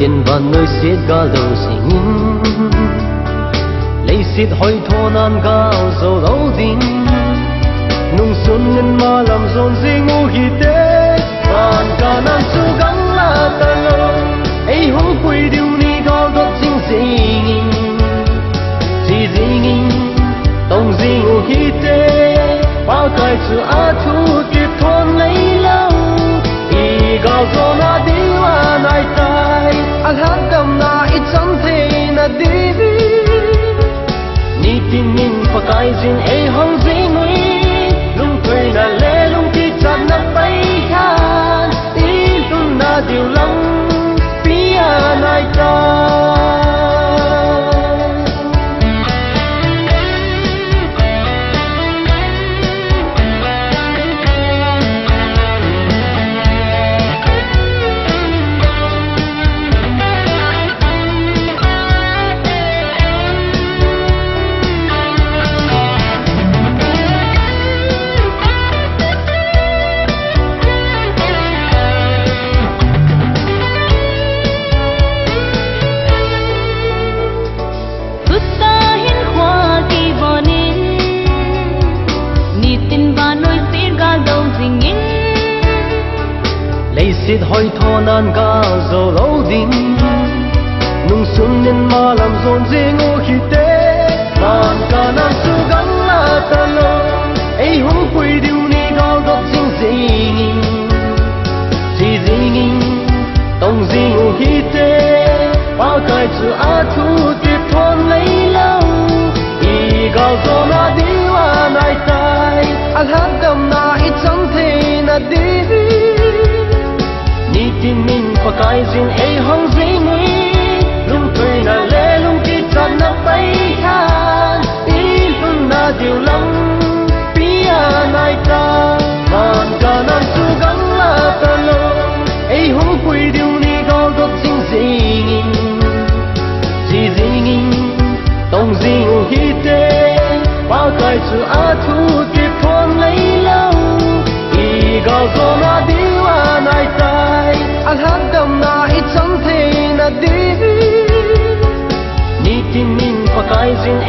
tiền vàng nơi xiết ga đầu xinh lấy xiết hỏi thô nan ga dầu lâu din nung xuân nhân ma làm rộn riêng ngô hi tế vàng cả nan su gắng là ta lòng ấy hú quỳ điều ni ga đốt chính gì tông gì ngô hi tế bao cái chữ a thu kịp thôn lấy lâu y ga zo na đi wa nai tai al hát cầm na ít chẳng thể na đi ni tin min pa kai jin ei hong ji ngui lung thoi na le lung ti chan na pai khan ti lung na diu lang pia nai ta xiết hỏi thô nan ga dầu lâu din nung xuân nhân ma làm rộn riêng ngô khi tế vàng cả nan su gắng là ta lòng ấy hú quỳ điều ni ga đốt chính gì tông gì ngô khi tế bao cái chữ a thu tiếp thôn lấy lâu y ga zo na đi wa nai tai al hát cầm na ít chẳng thể na đi tin min pa kai jin ei hong ji ngui lung thoi na le lung ti chan na pai khan ti lung na diu lang pia nai ta man ka nan su gắng la ta long ei hong pui diu ni ga đốt chính gì tông gì ngô hi tế bao cái chữ a thu kịp thôn lấy lâu y ga zo na đi wa nai tai al hát cầm na ít chẳng thể na đi ni tin min pa kai jin